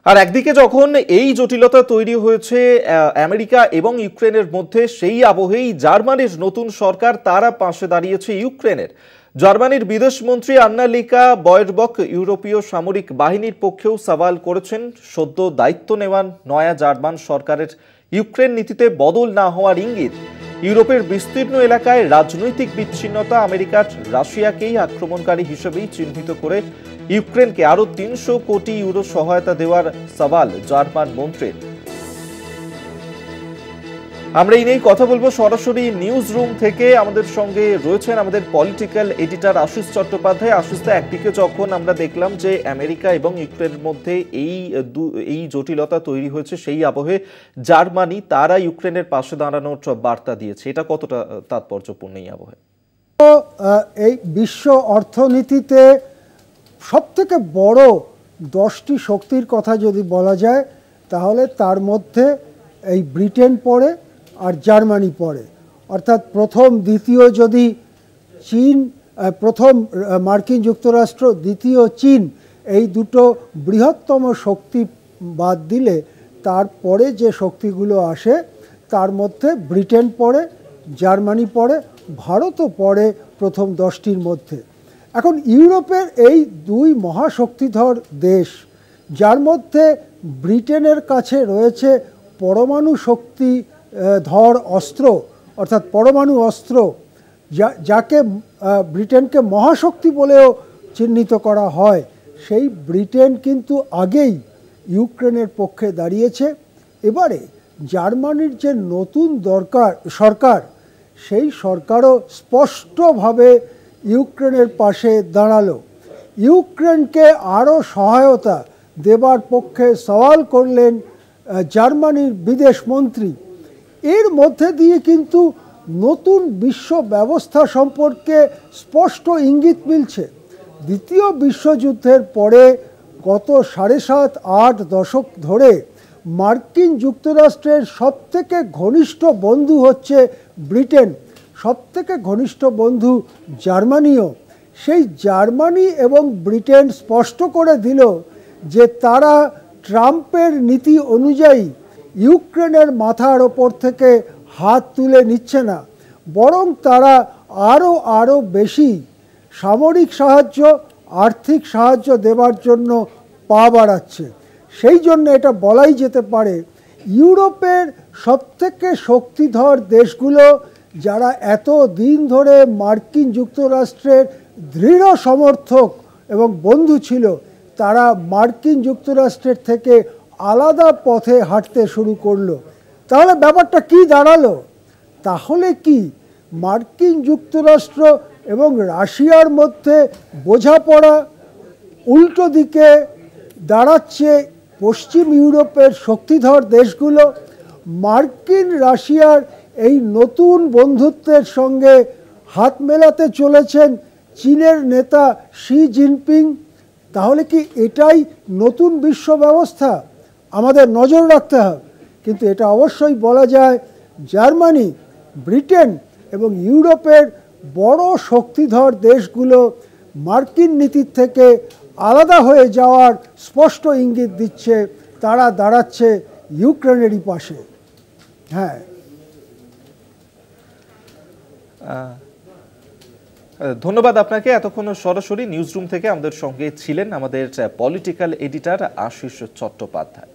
আর একদিকে যখন এই জটিলতা তৈরি হয়েছে আমেরিকা এবং ইউক্রেনের মধ্যে, সেই আবহেই জার্মানির নতুন সরকার তারা পাশে দাঁড়িয়েছে ইউক্রেনের। জার্মানির বিদেশমন্ত্রী আন্নালিকা বয়েরবক ইউরোপীয় সামরিক বাহিনীর পক্ষেও সওয়াল করেছেন সদ্য দায়িত্ব নেওয়া নয়া জার্মান সরকারের ইউক্রেন নীতিতে বদল না হওয়ার ইঙ্গিত। ইউরোপের বিস্তীর্ণ এলাকায় রাজনৈতিক বিচ্ছিন্নতা আমেরিকার রাশিয়াকেই আক্রমণকারী হিসেবেই চিহ্নিত করে ইউক্রেনকে আরো ৩০০ কোটি ইউরো সহায়তা দেওয়ার সওয়াল জার্মান মন্ত্রীর। আমরা এই নিয়ে কথা বলবো সরাসরি নিউজ রুম থেকে। আমাদের সঙ্গে রয়েছেন আমাদের পলিটিক্যাল এডিটর আশিস চট্টোপাধ্যায়। আশিসদা, একদিকে যখন আমরা দেখলাম যে আমেরিকা এবং ইউক্রেনের মধ্যে এই জটিলতা তৈরি হয়েছে, সেই আবহে জার্মানি তারা ইউক্রেনের পাশে দাঁড়ানোর বার্তা দিয়েছে, এটা কতটা তাৎপর্যপূর্ণ এই আবহে? এই বিশ্ব অর্থনীতিতে সবথেকে বড় 10টি শক্তির কথা যদি বলা যায়, তাহলে তার মধ্যে এই ব্রিটেন পড়ে আর জার্মানি পড়ে। অর্থাৎ প্রথম দ্বিতীয় যদি চীন, প্রথম মার্কিন যুক্তরাষ্ট্র, দ্বিতীয় চীন, এই দুটো বৃহত্তম শক্তি বাদ দিলে তারপরে যে শক্তিগুলো আসে তার মধ্যে ব্রিটেন পড়ে, জার্মানি পড়ে, ভারতও পড়ে প্রথম 10টির মধ্যে। এখন ইউরোপের এই দুই মহাশক্তিধর দেশ, যার মধ্যে ব্রিটেনের কাছে রয়েছে পরমাণু শক্তিধর অস্ত্র, অর্থাৎ পরমাণু অস্ত্র, যাকে ব্রিটেনকে মহাশক্তি বলেও চিহ্নিত করা হয়, সেই ব্রিটেন কিন্তু আগেই ইউক্রেনের পক্ষে দাঁড়িয়েছে। এবারে জার্মানির যে নতুন সরকার, সেই সরকারও স্পষ্টভাবে ইউক্রেনের পাশে দাঁড়ালো। ইউক্রেনকে আরও সহায়তা দেবার পক্ষে সওয়াল করলেন জার্মানির বিদেশমন্ত্রী। এর মধ্যে দিয়ে কিন্তু নতুন বিশ্ব ব্যবস্থা সম্পর্কে স্পষ্ট ইঙ্গিত মিলছে। দ্বিতীয় বিশ্বযুদ্ধের পরে গত 7.5-8 দশক ধরে মার্কিন যুক্তরাষ্ট্রের সবথেকে ঘনিষ্ঠ বন্ধু হচ্ছে ব্রিটেন, সবথেকে ঘনিষ্ঠ বন্ধু জার্মানিও। সেই জার্মানি এবং ব্রিটেন স্পষ্ট করে দিল যে তারা ট্রাম্পের নীতি অনুযায়ী ইউক্রেনের মাথার ওপর থেকে হাত তুলে নিচ্ছে না, বরং তারা আরও বেশি সামরিক সাহায্য, আর্থিক সাহায্য দেবার জন্য পা বাড়াচ্ছে। সেই জন্য এটা বলাই যেতে পারে ইউরোপের সবথেকে শক্তিধর দেশগুলো, যারা এত দিন ধরে মার্কিন যুক্তরাষ্ট্রের দৃঢ় সমর্থক এবং বন্ধু ছিল, তারা মার্কিন যুক্তরাষ্ট্রের থেকে আলাদা পথে হাঁটতে শুরু করলো। তাহলে ব্যাপারটা কি দাঁড়ালো? তাহলে কি মার্কিন যুক্তরাষ্ট্র এবং রাশিয়ার মধ্যে বোঝাপড়া উল্টো দিকে দাঁড়াচ্ছে? পশ্চিম ইউরোপের শক্তিধর দেশগুলো মার্কিন রাশিয়ার এই নতুন বন্ধুত্বের সঙ্গে হাত মেলাতে চলেছেন চীনের নেতা শি জিনপিং। তাহলে কি এটাই নতুন বিশ্ব ব্যবস্থা? আমাদের নজর রাখতে হবে। কিন্তু এটা অবশ্যই বলা যায়, জার্মানি, ব্রিটেন এবং ইউরোপের বড় শক্তিধর দেশগুলো মার্কিন নীতির থেকে আলাদা হয়ে যাওয়ার স্পষ্ট ইঙ্গিত দিচ্ছে। তারা দাঁড়াচ্ছে ইউক্রেনেরই পাশে। হ্যাঁ, ধন্যবাদ আপনাকে। এতক্ষণ সরাসরি নিউজ রুম থেকে আমাদের সঙ্গে ছিলেন আমাদের পলিটিক্যাল এডিটর আশিস চট্টোপাধ্যায়।